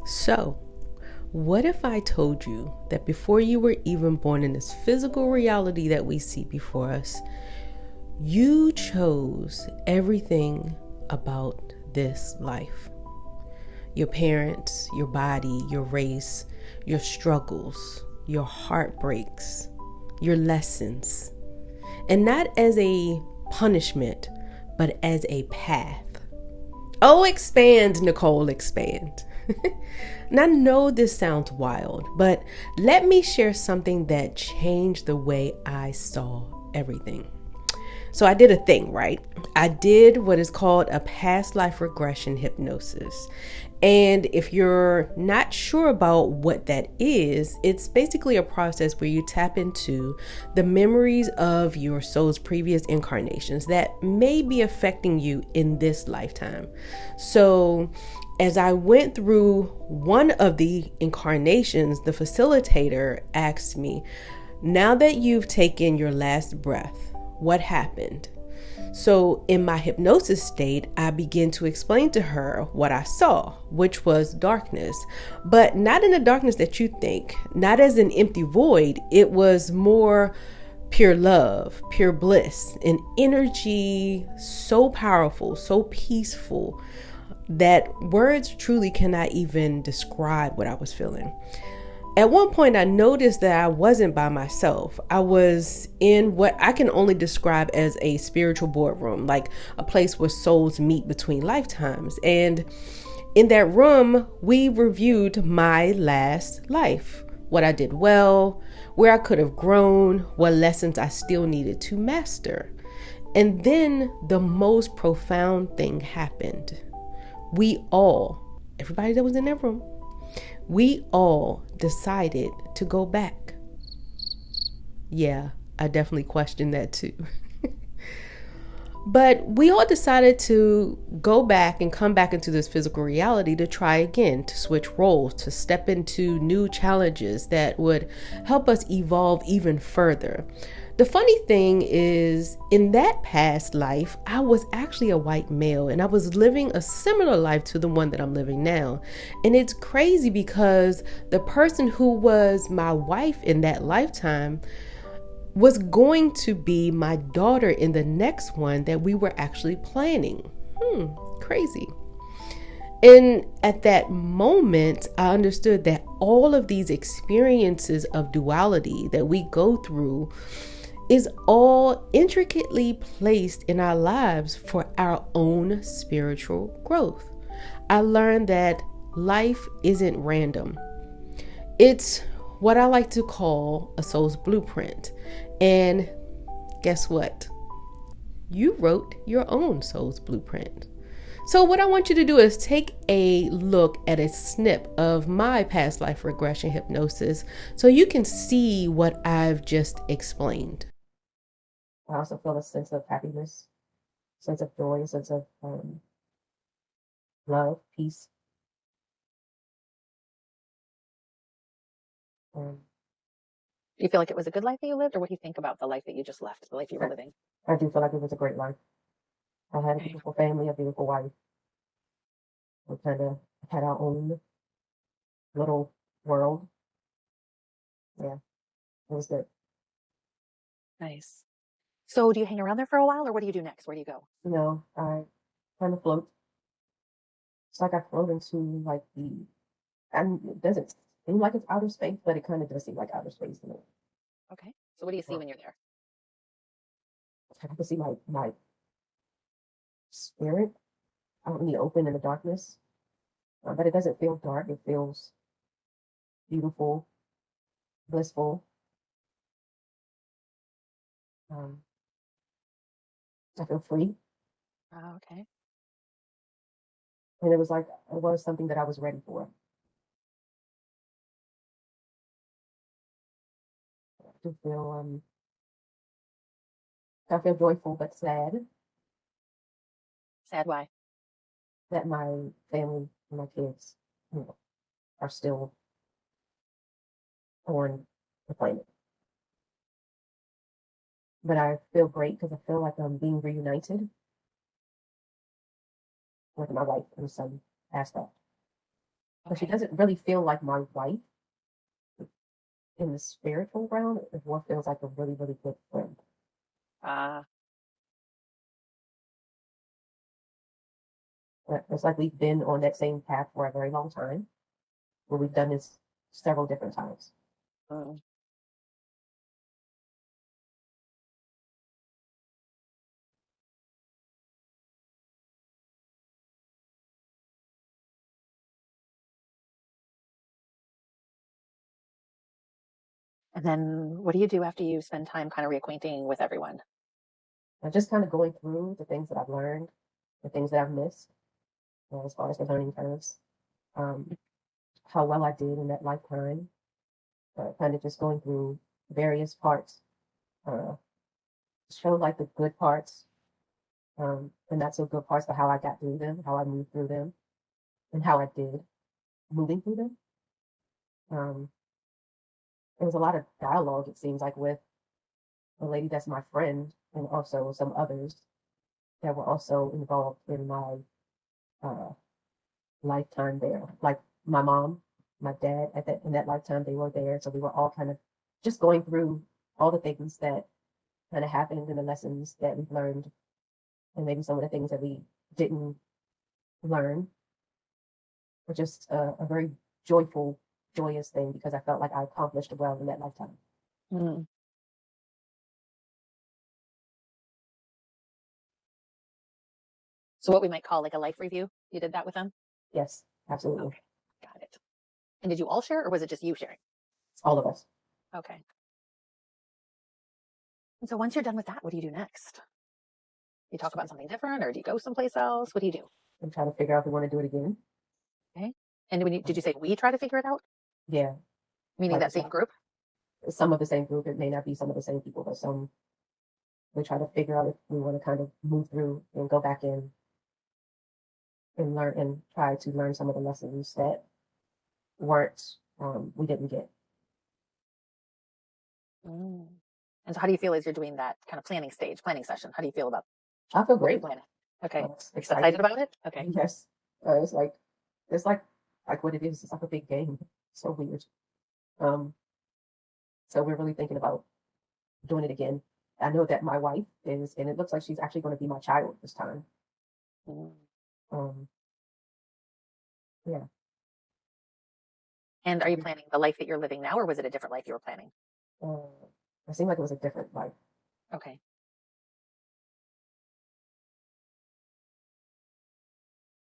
So, what if I told you that before you were even born in this physical reality that we see before us, you chose everything about this life? Your parents, your body, your race, your struggles, your heartbreaks, your lessons. And not as a punishment, but as a path. Oh, expand, Nicole, expand. And I know this sounds wild, but let me share something that changed the way I saw everything. So I did a thing, right? I did what is called a past life regression hypnosis. And if you're not sure about what that is, it's basically a process where you tap into the memories of your soul's previous incarnations that may be affecting you in this lifetime. So as I went through one of the incarnations, the facilitator asked me, now that you've taken your last breath, what happened? So in my hypnosis state, I began to explain to her what I saw, which was darkness, but not in the darkness that you think, not as an empty void. It was more pure love, pure bliss, an energy so powerful, so peaceful that words truly cannot even describe what I was feeling. At one point, I noticed that I wasn't by myself. I was in what I can only describe as a spiritual boardroom, like a place where souls meet between lifetimes. And in that room, we reviewed my last life, what I did well, where I could have grown, what lessons I still needed to master. And then the most profound thing happened. Everybody that was in that room, we all decided to go back. Yeah, I definitely questioned that too. But we all decided to go back and come back into this physical reality to try again, to switch roles, to step into new challenges that would help us evolve even further. The funny thing is, in that past life, I was actually a white male and I was living a similar life to the one that I'm living now. And it's crazy because the person who was my wife in that lifetime was going to be my daughter in the next one that we were actually planning. Crazy. And at that moment, I understood that all of these experiences of duality that we go through is all intricately placed in our lives for our own spiritual growth. I learned that life isn't random. It's what I like to call a soul's blueprint. And guess what? You wrote your own soul's blueprint. So what I want you to do is take a look at a snip of my past life regression hypnosis so you can see what I've just explained. I also feel a sense of happiness, sense of joy, a sense of love, peace. Um, Do you feel like it was a good life that you lived, or what do you think about the life that you just left, the life you were I, living? I do feel like it was a great life. I had a Okay. beautiful family, a beautiful wife. We kind of had our own little world. Yeah, it was good. Nice. So do you hang around there for a while, or what do you do next? Where do you go? I kind of float. It's like I float into like and it doesn't seem like it's outer space, but it kind of does seem like outer space to me. Okay. So what do you see Well, when you're there? I can see my spirit out in the open in the darkness, but it doesn't feel dark. It feels beautiful, blissful. Um, I feel free, Oh, okay. and it was like it was something that I was ready for. To feel I feel joyful but sad Sad why? that my family and my kids, you know, are still on the planet. But I feel great because I feel like I'm being reunited with my wife in some aspect. but she Okay. doesn't really feel like my wife in the spiritual realm. It more feels like a really, really good friend. Uh, It's like we've been on that same path for a very long time, where we've done this several different times. mm. And then what do you do after you spend time kind of reacquainting with everyone? I'm just kind of going through the things that I've learned, the things that I've missed, as far as the learning curves, um, how well I did in that lifetime, kind of just going through various parts, uh, show like the good parts, and not so good parts, but how I got through them, how I moved through them, and how I did moving through them. Um, there was a lot of dialogue, it seems like, with a lady that's my friend, and also some others that were also involved in my uh, lifetime there. Like my mom, my dad, at that in that lifetime, they were there, so we were all kind of just going through all the things that kind of happened and the lessons that we've learned, and maybe some of the things that we didn't learn, were just a very joyful, joyous thing because I felt like I accomplished well in that lifetime. Mm. So what we might call like a life review. You did that with them? Yes, absolutely. Okay, got it. And did you all share or was it just you sharing? All of us. Okay. And so once you're done with that, what do you do next? You talk about something different or do you go someplace else? What do you do? I'm trying to figure out if we want to do it again. Okay. And did you say we try to figure it out? Yeah, Meaning like that same group? some of the same group. It may not be some of the same people, but some we try to figure out if we want to kind of move through and go back in and learn and try to learn some of the lessons that weren't we didn't get. Mm. And so how do you feel as you're doing that kind of planning session? How do you feel about I feel what you're great. planning? Okay. It's You're excited exciting. about it? Okay. Yes, it's like what it is. It's like a big game. So weird. Um, so we're really thinking about doing it again. I know that my wife is, and it looks like she's actually going to be my child this time. Mm. Um, yeah. And are you planning the life that you're living now, or was it a different life you were planning? Uh, it seemed like it was a different life, Okay.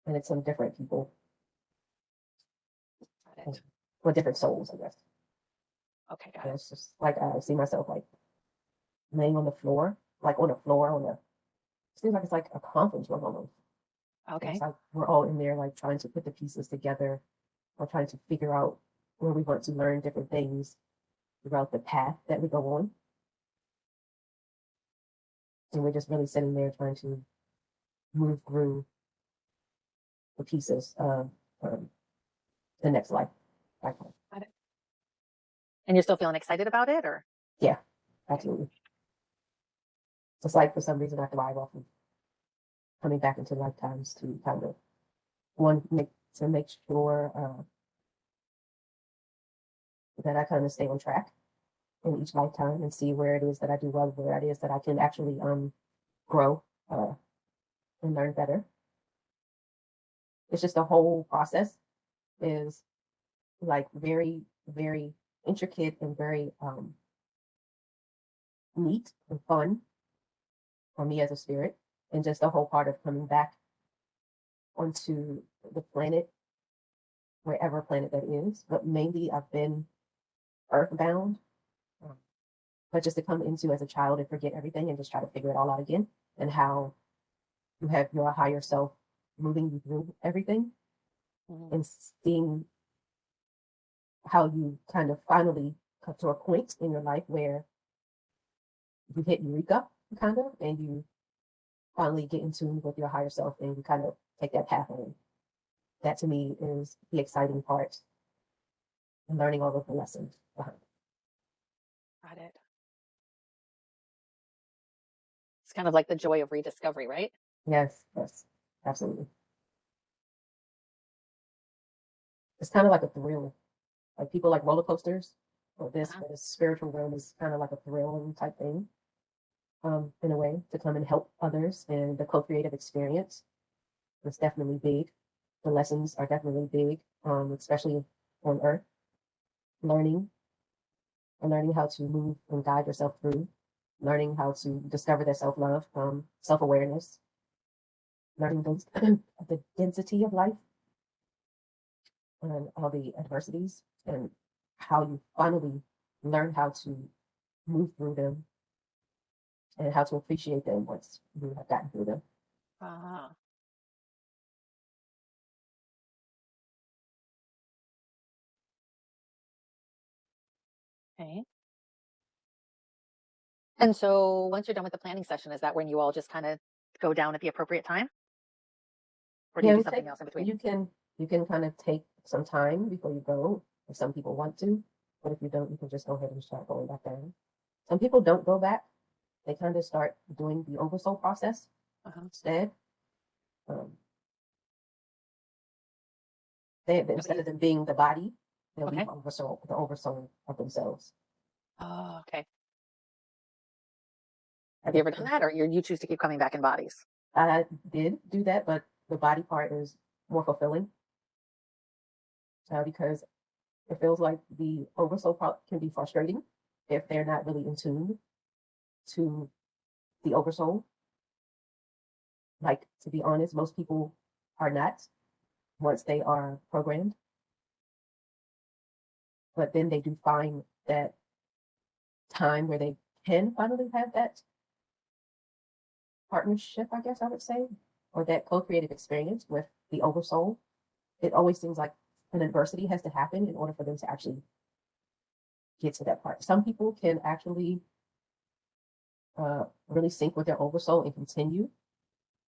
and it's some different people, Got it. or different souls, I guess. Okay, got And it. it's just like I see myself like laying on the floor, like on the floor on a. It seems like it's like a conference room almost. It's Okay. like we're all in there like trying to put the pieces together or trying to figure out where we want to learn different things throughout the path that we go on. And we're just really sitting there trying to move through the pieces of the next life. Got it. And you're still feeling excited about it, or? Yeah, Okay. absolutely. It's like for some reason I thrive off of coming back into lifetimes to kind of one make sure that I kind of stay on track in each lifetime and see where it is that I do well, where it is that I can actually grow uh, and learn better. It's just the whole process is like very, very intricate and very neat and fun for me as a spirit. And just the whole part of coming back onto the planet, wherever planet that is. But mainly I've been earthbound, um, but just to come into as a child and forget everything and just try to figure it all out again, and how you have your higher self moving you through everything Mhm. and seeing how you kind of finally come to a point in your life where you hit eureka, kind of, and you finally get in tune with your higher self and you kind of take that path on. That to me is the exciting part and learning all of the lessons behind it. Got it. It's kind of like the joy of rediscovery, right? Yes, yes, absolutely. it's kind of like a thrill. Like people like roller coasters, or this, Uh-huh. but the spiritual realm is kind of like a thrilling type thing, in a way, to come and help others. And the co-creative experience is definitely big. The lessons are definitely big, especially on Earth, learning and learning how to move and guide yourself through, learning how to discover that self-love, self-awareness, learning those, the density of life and all the adversities, and how you finally learn how to move through them and how to appreciate them once you have gotten through them. Ah, okay. And so once you're done with the planning session, is that when you all just kind of go down at the appropriate time? Or do you Yeah, do we something take else in between? you can kind of take some time before you go if some people want to, but if you don't, you can just go ahead and start going back down. Some people don't go back; they kind of start doing the oversoul process Uh-huh. instead. Um, No, but instead you, of them being the body, they'll be okay. the oversoul of themselves. Oh, okay. Have you If, ever done that, or you choose to keep coming back in bodies? I did do that, but the body part is more fulfilling, because it feels like the oversoul part can be frustrating if they're not really in tune to the oversoul. Like, to be honest, most people are not once they are programmed, but then they do find that time where they can finally have that partnership, I guess I would say, or that co-creative experience with the oversoul. It always seems like an adversity has to happen in order for them to actually get to that part. Some people can actually really sync with their oversoul and continue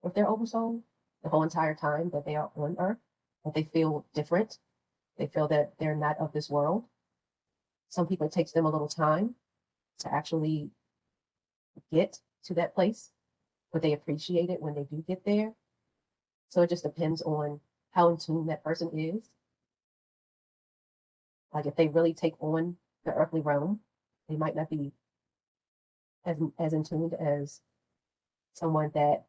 with their oversoul the whole entire time that they are on Earth, but they feel different. They feel that they're not of this world. Some people, it takes them a little time to actually get to that place, but they appreciate it when they do get there. So it just depends on how in tune that person is. Like if they really take on the earthly realm, they might not be as in tune as someone that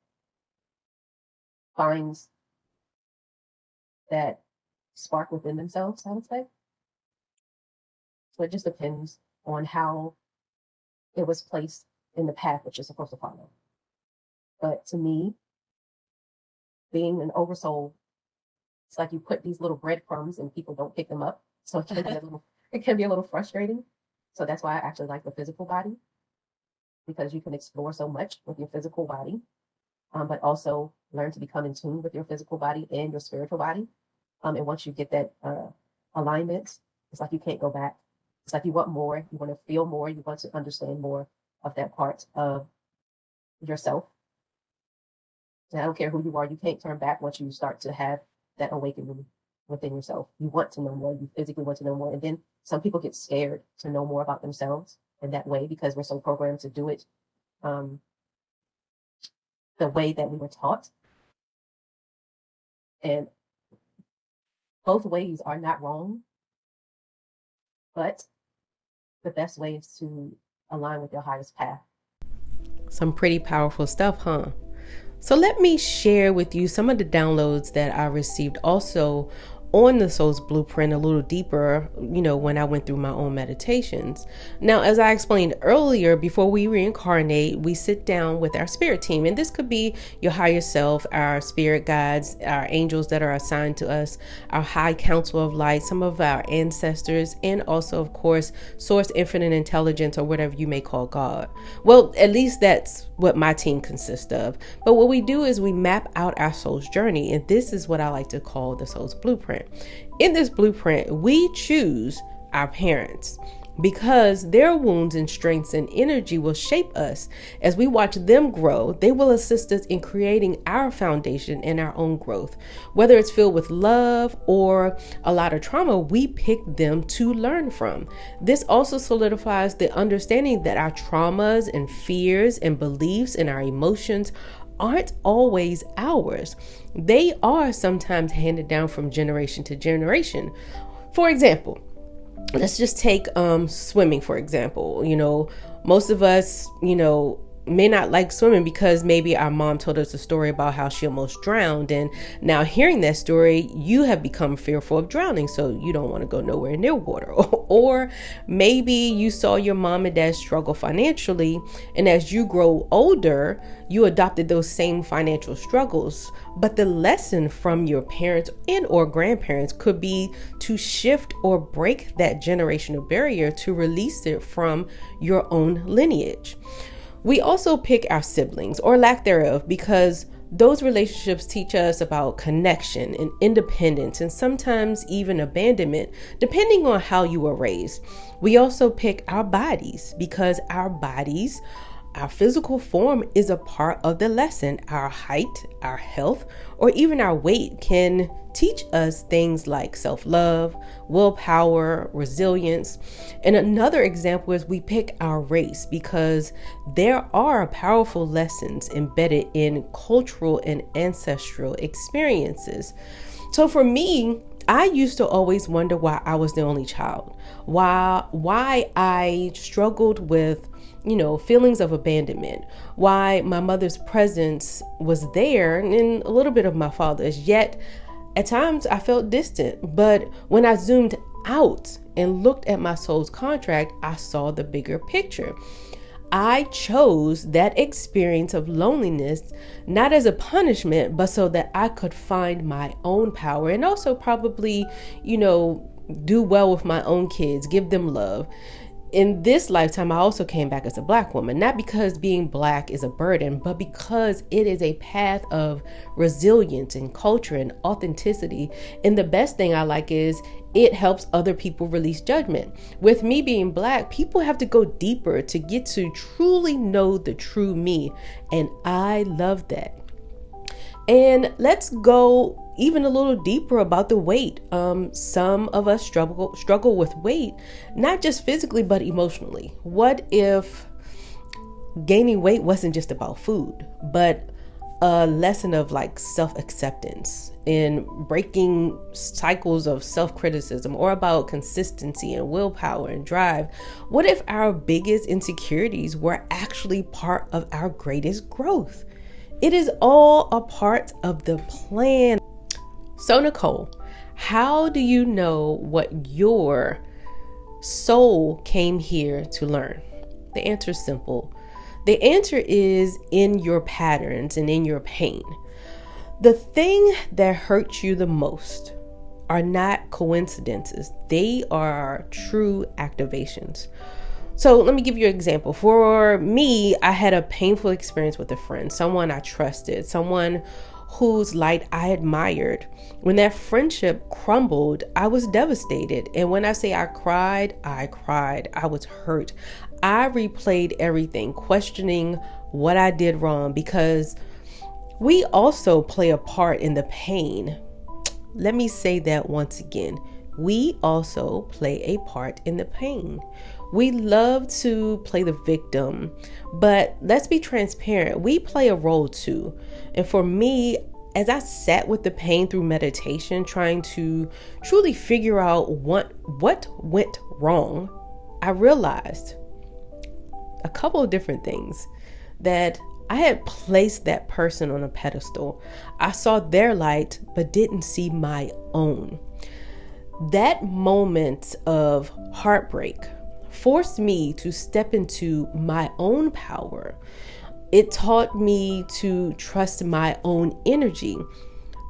finds that spark within themselves, I would say. So it just depends on how it was placed in the path that you're supposed to follow. But to me, being an oversoul, it's like you put these little breadcrumbs and people don't pick them up. So it can be a little frustrating. So that's why I actually like the physical body, because you can explore so much with your physical body, but also learn to become in tune with your physical body and your spiritual body. And once you get that alignment, it's like you can't go back. It's like you want more, you want to feel more, you want to understand more of that part of yourself. And I don't care who you are, you can't turn back once you start to have that awakening within yourself. You want to know more, you physically want to know more. And then some people get scared to know more about themselves in that way because we're so programmed to do it um, the way that we were taught. And both ways are not wrong, but the best way is to align with your highest path. Some pretty powerful stuff, huh? So let me share with you some of the downloads that I received also on the Soul's Blueprint a little deeper, when I went through my own meditations. Now, as I explained earlier, before we reincarnate, we sit down with our spirit team. And this could be your higher self, our spirit guides, our angels that are assigned to us, our high council of light, some of our ancestors, and also, of course, source infinite intelligence, or whatever you may call God. Well, at least that's what my team consists of. But what we do is we map out our soul's journey. And this is what I like to call the Soul's Blueprint. In this blueprint, we choose our parents because their wounds and strengths and energy will shape us. As we watch them grow, they will assist us in creating our foundation and our own growth. Whether it's filled with love or a lot of trauma, we pick them to learn from. This also solidifies the understanding that our traumas and fears and beliefs and our emotions aren't always ours. They are sometimes handed down from generation to generation. For example, let's just take swimming, for example. Most of us, may not like swimming because maybe our mom told us a story about how she almost drowned. And now hearing that story, you have become fearful of drowning. So you don't want to go nowhere near water. Or maybe you saw your mom and dad struggle financially. And as you grow older, you adopted those same financial struggles. But the lesson from your parents and or grandparents could be to shift or break that generational barrier to release it from your own lineage. We also pick our siblings, or lack thereof, because those relationships teach us about connection and independence, and sometimes even abandonment, depending on how you were raised. We also pick our bodies because our physical form is a part of the lesson. Our height, our health, or even our weight can teach us things like self-love, willpower, resilience. And another example is we pick our race because there are powerful lessons embedded in cultural and ancestral experiences. So for me, I used to always wonder why I was the only child, why I struggled with feelings of abandonment, why my mother's presence was there and a little bit of my father's, yet at times I felt distant. But when I zoomed out and looked at my soul's contract, I saw the bigger picture. I chose that experience of loneliness not as a punishment, but so that I could find my own power and also probably, do well with my own kids, give them love. In this lifetime, I also came back as a Black woman, not because being Black is a burden, but because it is a path of resilience and culture and authenticity. And the best thing I like is it helps other people release judgment. With me being Black, people have to go deeper to get to truly know the true me. And I love that. And let's go even a little deeper about the weight. Some of us struggle with weight, not just physically, but emotionally. What if gaining weight wasn't just about food, but a lesson of self-acceptance and breaking cycles of self-criticism, or about consistency and willpower and drive? What if our biggest insecurities were actually part of our greatest growth? It is all a part of the plan. So Nicole, how do you know what your soul came here to learn? The answer is simple. The answer is in your patterns and in your pain. The thing that hurts you the most are not coincidences. They are true activations. So let me give you an example. For me, I had a painful experience with a friend, someone I trusted, someone whose light I admired. When that friendship crumbled, I was devastated. And when I say I cried, I was hurt. I replayed everything, questioning what I did wrong, because we also play a part in the pain. Let me say that once again. We also play a part in the pain. We love to play the victim, but let's be transparent. We play a role too. And for me, as I sat with the pain through meditation, trying to truly figure out what went wrong, I realized a couple of different things. That I had placed that person on a pedestal. I saw their light, but didn't see my own. That moment of heartbreak forced me to step into my own power. It taught me to trust my own energy,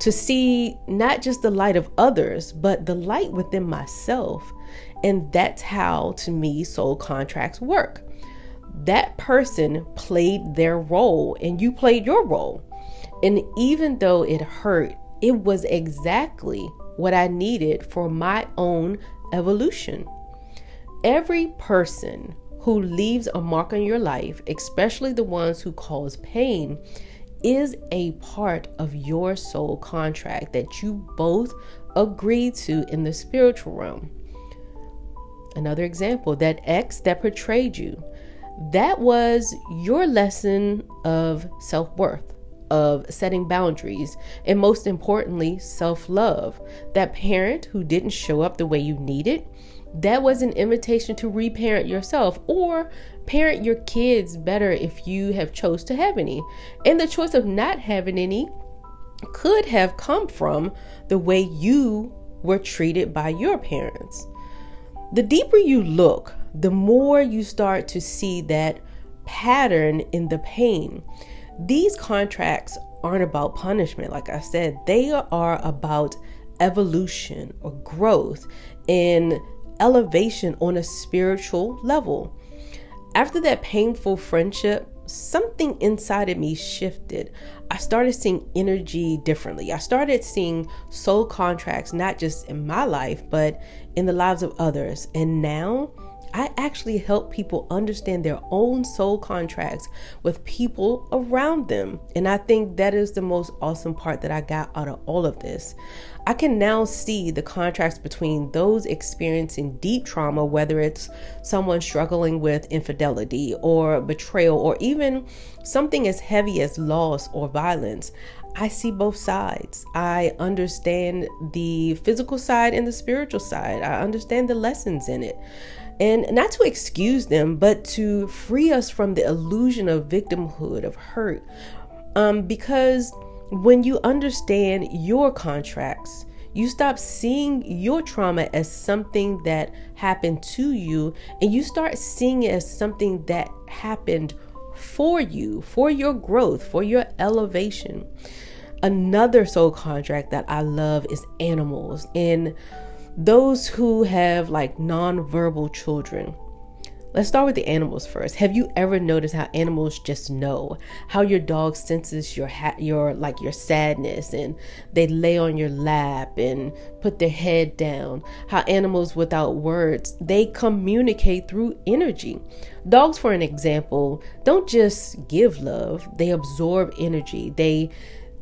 to see not just the light of others, but the light within myself. And that's how, to me, soul contracts work. That person played their role and you played your role. And even though it hurt, it was exactly what I needed for my own evolution. Every person who leaves a mark on your life, especially the ones who cause pain, is a part of your soul contract that you both agreed to in the spiritual realm. Another example, that ex that betrayed you, that was your lesson of self-worth, of setting boundaries, and most importantly, self-love. That parent who didn't show up the way you needed, that was an invitation to reparent yourself or parent your kids better if you have chose to have any. And the choice of not having any could have come from the way you were treated by your parents. The deeper you look, the more you start to see that pattern in the pain. These contracts aren't about punishment. Like I said, they are about evolution or growth and elevation on a spiritual level. After that painful friendship, something inside of me shifted. I started seeing energy differently. I started seeing soul contracts, not just in my life, but in the lives of others. And now I actually help people understand their own soul contracts with people around them. And I think that is the most awesome part that I got out of all of this. I can now see the contracts between those experiencing deep trauma, whether it's someone struggling with infidelity or betrayal, or even something as heavy as loss or violence. I see both sides. I understand the physical side and the spiritual side. I understand the lessons in it. And not to excuse them, but to free us from the illusion of victimhood, of hurt. Because when you understand your contracts, you stop seeing your trauma as something that happened to you, and you start seeing it as something that happened for you, for your growth, for your elevation. Another soul contract that I love is animals and those who have like nonverbal children. Let's start with the animals first. Have you ever noticed how animals just know? How your dog senses your sadness, and they lay on your lap and put their head down. How animals without words, they communicate through energy. Dogs, for an example, don't just give love, they absorb energy. They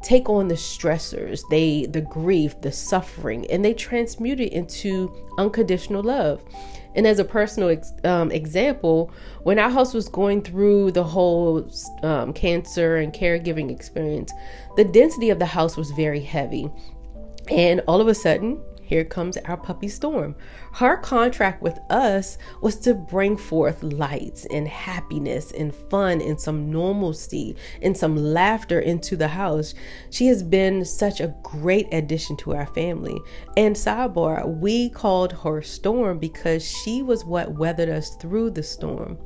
take on the stressors, the grief, the suffering, and they transmute it into unconditional love. And as a personal example, when our house was going through the whole cancer and caregiving experience, the density of the house was very heavy. And all of a sudden, here comes our puppy Storm. Her contract with us was to bring forth lights and happiness and fun and some normalcy and some laughter into the house. She has been such a great addition to our family. And sidebar, we called her Storm because she was what weathered us through the storm.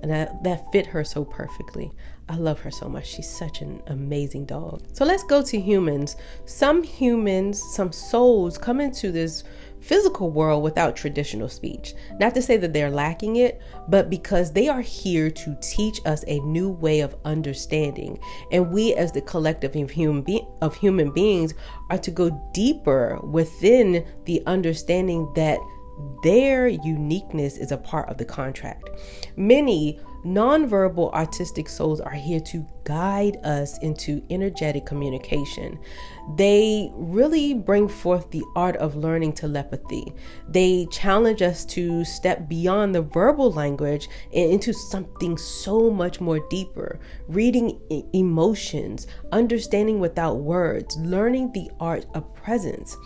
And that fit her so perfectly. I love her so much. She's such an amazing dog. So let's go to humans. Some humans, some souls come into this physical world without traditional speech. Not to say that they're lacking it, but because they are here to teach us a new way of understanding. And we as the collective of human beings are to go deeper within the understanding that their uniqueness is a part of the contract. Many nonverbal artistic souls are here to guide us into energetic communication. They really bring forth the art of learning telepathy. They challenge us to step beyond the verbal language and into something so much more deeper, reading emotions, understanding without words, learning the art of presence.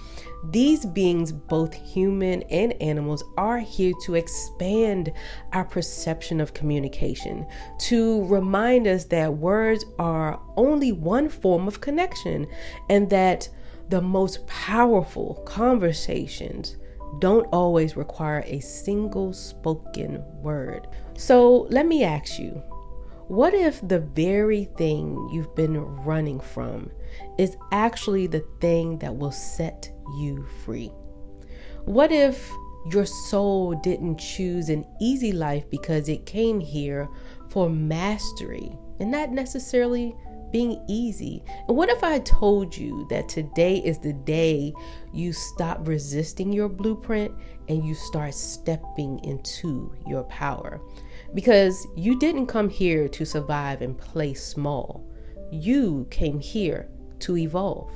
These beings, both human and animals, are here to expand our perception of communication, to remind us that words are only one form of connection, and that the most powerful conversations don't always require a single spoken word. So let me ask you, what if the very thing you've been running from is actually the thing that will set you free? What if your soul didn't choose an easy life because it came here for mastery and not necessarily being easy? And what if I told you that today is the day you stop resisting your blueprint and you start stepping into your power? Because you didn't come here to survive and play small. You came here to evolve.